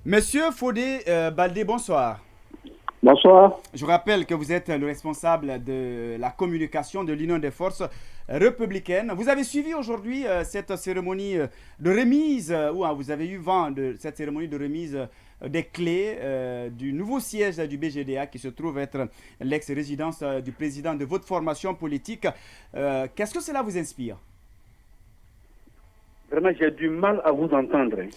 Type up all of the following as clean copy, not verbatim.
Monsieur Fodé Baldé, bonsoir. Bonsoir. Je rappelle que vous êtes le responsable de la communication de l'Union des forces républicaines. Vous avez suivi aujourd'hui cette cérémonie de remise, ou vous avez eu vent de cette cérémonie de remise des clés du nouveau siège du BGDA qui se trouve être l'ex-résidence du président de votre formation politique. Qu'est-ce que cela vous inspire? Vraiment, j'ai du mal à vous entendre, hein,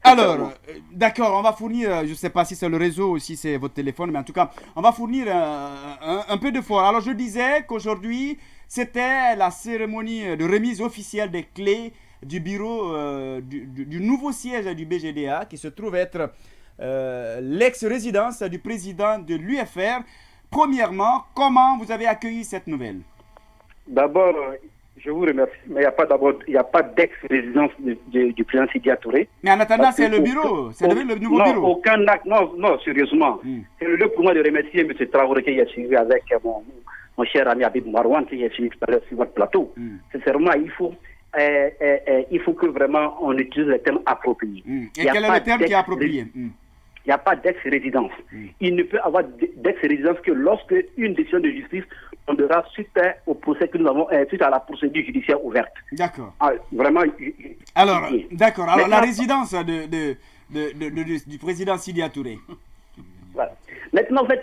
Alors, sincèrement. d'accord, on va fournir, je ne sais pas si c'est le réseau ou si c'est votre téléphone, mais en tout cas, on va fournir un peu de fort. Alors, je disais qu'aujourd'hui, c'était la cérémonie de remise officielle des clés du bureau du nouveau siège du BGDA, qui se trouve être l'ex-résidence du président de l'UFR. Premièrement, comment vous avez accueilli cette nouvelle? D'abord, je vous remercie, mais il n'y a pas d'ex-résidence du président Sidia Touré. Mais en attendant, Parce que c'est le bureau, c'est le nouveau non, bureau. aucun acte, non, non, sérieusement. Hmm. C'est le lieu pour moi de remercier M. Traoré qui est suivi avec mon cher ami Abid Marouane qui est suivi tout à l'heure sur votre plateau. Sincèrement, il faut que vraiment on utilise les termes appropriés. Et quel est le terme qui est approprié? Il n'y a pas d'ex-résidence. Il ne peut avoir d'ex-résidence que lorsque une décision de justice tombera suite au procès que nous avons, suite à la procédure judiciaire ouverte. D'accord. Vraiment. Alors, d'accord. Alors, la Maintenant, résidence du président Sidia Touré. voilà. Maintenant, en fait,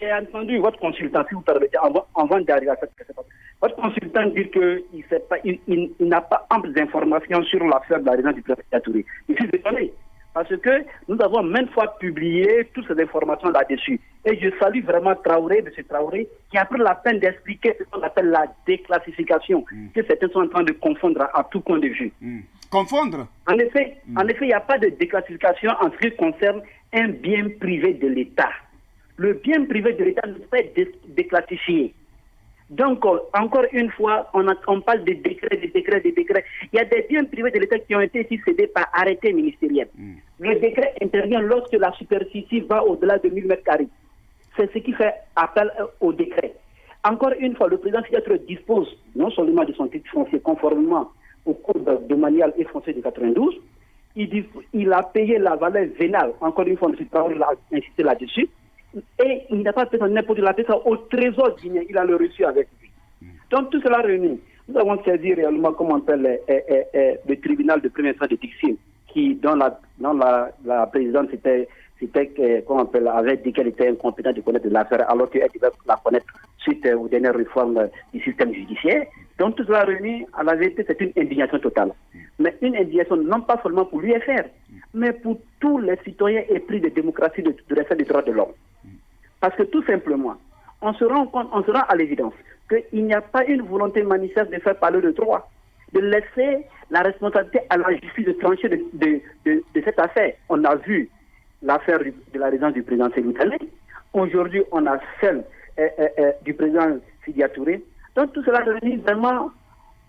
j'ai entendu votre consultant, si vous permettez, avant d'arriver à cette question. Votre consultant dit qu'il n'a pas ample d'informations sur l'affaire de la résidence du président Sidia Touré. Je suis désolé. Parce que nous avons maintes fois publié toutes ces informations là-dessus. Et je salue vraiment Traoré, M. Traoré, qui a pris la peine d'expliquer ce qu'on appelle la déclassification, que certains sont en train de confondre à tout point de vue. Confondre? En effet, il n'y a pas de déclassification en ce qui concerne un bien privé de l'État. Le bien privé de l'État ne peut pas être déclassifié. Donc, encore une fois, on parle de décrets. Il y a des biens privés de l'État qui ont été ici cédés par arrêté ministériel. Le décret intervient lorsque la superficie va au-delà de 1000 m². C'est ce qui fait appel au décret. Encore une fois, le président Sidia dispose non seulement de son titre foncier conformément au code domanial et foncier de 92, il a payé la valeur vénale. Encore une fois, M. Traoré l'a insisté là-dessus. Et il n'a pas fait ça n'importe où, il a fait ça au trésor guinéen, il a le reçu avec lui. Donc tout cela réuni, nous avons saisi réellement, comme on appelle, le tribunal de première instance de Dixine, dont la présidente comment on appelle, avait dit qu'elle était incompétente de connaître l'affaire, alors qu'elle devait la connaître suite aux dernières réformes du système judiciaire. Donc tout cela réuni, à la vérité, c'est une indignation totale. Mais une indignation non pas seulement pour l'UFR, mais pour tous les citoyens épris de démocratie, de respect des droits de l'homme. Parce que tout simplement, on se rend à l'évidence qu'il n'y a pas une volonté manifeste de faire parler de droit, de laisser la responsabilité à la justice de trancher de cette affaire. On a vu l'affaire de la résidence du président Cellou Dalein. Aujourd'hui, on a celle du président Sidia Touré. Donc tout cela réunit vraiment,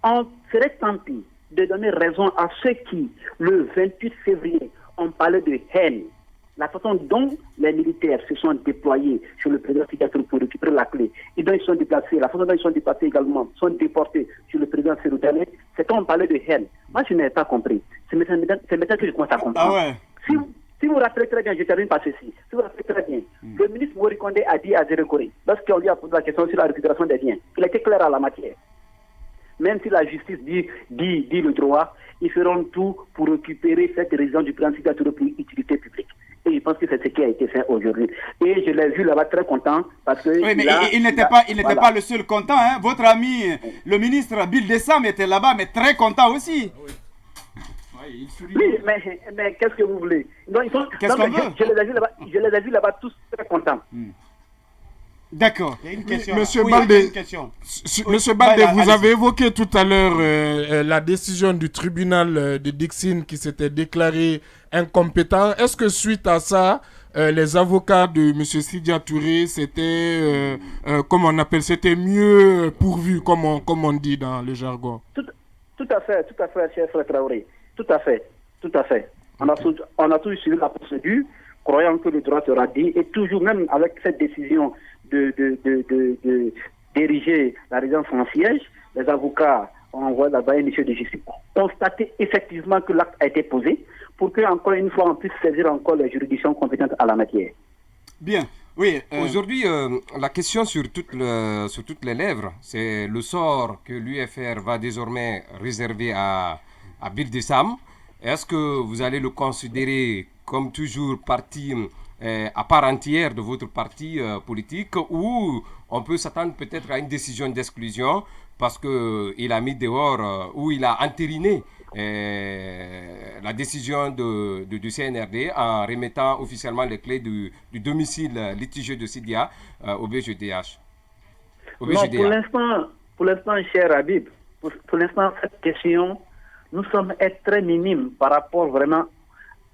on serait tenté de donner raison à ceux qui, le 28 février, ont parlé de haine. La façon dont les militaires se sont déployés sur le président Sidia Touré pour récupérer la clé, et dont ils sont déplacés, la façon dont ils sont déplacés également, sont déportés sur le président Cellou Dalein, c'est quand on parlait de haine. Moi, je n'ai pas compris. C'est maintenant que je commence à comprendre. Ah ouais. Si vous vous rappelez très bien, je termine par ceci. Si vous vous rappelez très bien, le ministre Mori Kondé a dit à Zéro Corée, lorsqu'on lui a posé la question sur la récupération des biens, il était clair à la matière. Même si la justice dit le droit, ils feront tout pour récupérer cette résidence du président Sidia Touré pour utilité publique. Et je pense que c'est ce qui a été fait aujourd'hui. Et je l'ai vu là-bas très content parce que... Oui, mais là, il n'était voilà. pas le seul content. Hein. Votre ami, le ministre Bill Dessam, était là-bas, mais très content aussi. Oui, mais qu'est-ce que vous voulez? Qu'est-ce qu'on veut? Je les ai vus là-bas tous très contents. D'accord. Il y a une question. Monsieur Oui, Baldé, une question. Monsieur Baldé, Voilà, vous allez-y. avez évoqué tout à l'heure la décision du tribunal de Dixine qui s'était déclaré incompétent. Est-ce que suite à ça, les avocats de M. Sidia Touré, c'était, comment on appelle, c'était mieux pourvu, comme on dit dans le jargon? Tout à fait, cher frère Traoré. Tout à fait. On a tous suivi la procédure, croyant que le droit sera dit, et toujours même avec cette décision d'ériger la résidence en siège, les avocats ont envoyé là-bas une mission de justice pour constater effectivement que l'acte a été posé, pour que, encore une fois, on puisse saisir encore les juridictions compétentes à la matière. Bien, oui. Aujourd'hui, la question sur toutes les lèvres, c'est le sort que l'UFR va désormais réserver à Bill Dessam. Est-ce que vous allez le considérer comme toujours parti à part entière de votre parti politique, ou on peut s'attendre peut-être à une décision d'exclusion parce qu'il a mis dehors ou il a entériné la décision du CNRD en remettant officiellement les clés du domicile litigieux de Sidia au BGDH. Non, pour l'instant, cher Habib, pour l'instant, cette question, nous sommes très minimes par rapport vraiment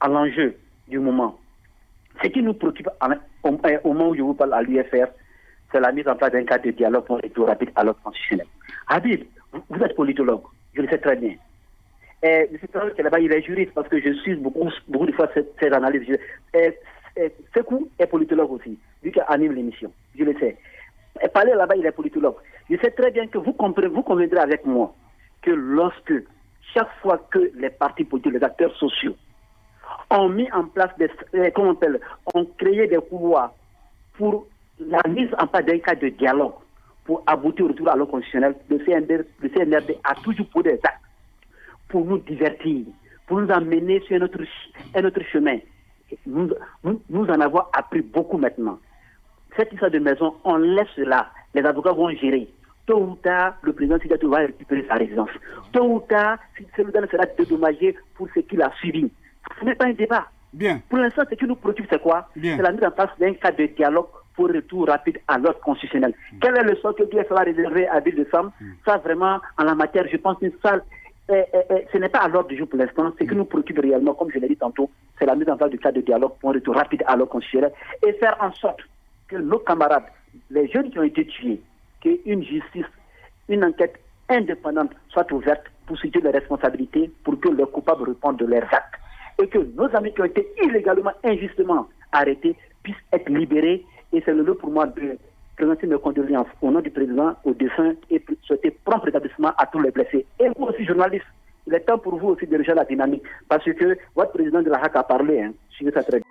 à l'enjeu du moment. Ce qui nous préoccupe au moment où je vous parle à l'UFR, c'est la mise en place d'un cadre de dialogue pour être rapide à l'ordre constitutionnel. Habib, vous êtes politologue, je le sais très bien. M. Traoré, là-bas, il est juriste parce que je suis beaucoup de fois ces analyses. Sekou est politologue aussi, lui qui anime l'émission, je le sais. Et parler là-bas, il est politologue. Je sais très bien que vous conviendrez avec moi que lorsque, chaque fois que les partis politiques, les acteurs sociaux, ont mis en place ont créé des couloirs pour la mise en place d'un cadre de dialogue pour aboutir au retour à l'ordre constitutionnel. Le CNRD a toujours posé des actes pour nous divertir, pour nous amener sur un autre chemin. Nous en avons appris beaucoup maintenant. Cette histoire de maison, on laisse cela. Les avocats vont gérer. Tôt ou tard, le président Sidia Touré va récupérer sa résidence. Tôt ou tard, celui-là sera dédommagé pour ce qu'il a subi. Ce n'est pas un débat. Bien. Pour l'instant, ce qui nous préoccupe, c'est quoi? C'est la mise en place d'un cadre de dialogue pour retour rapide à l'ordre constitutionnel. Quel est le sort que l'UFR va réserver à Bill Dessam? Ça, vraiment, en la matière, je pense que ça, ce n'est pas à l'ordre du jour pour l'instant. Ce qui nous préoccupe réellement, comme je l'ai dit tantôt, c'est la mise en place du cadre de dialogue pour un retour rapide à l'ordre constitutionnel et faire en sorte que nos camarades, les jeunes qui ont été tués, qu'une justice, une enquête indépendante soit ouverte pour situer les responsabilités, pour que les coupables répondent de leurs actes et que nos amis qui ont été illégalement, injustement arrêtés puissent être libérés. Et c'est le lieu pour moi de présenter mes condoléances au nom du président, aux défunts et souhaiter prompt rétablissement à tous les blessés. Et vous aussi, journalistes, il est temps pour vous aussi de rejoindre la dynamique parce que votre président de la HAC a parlé, suivez ça très bien.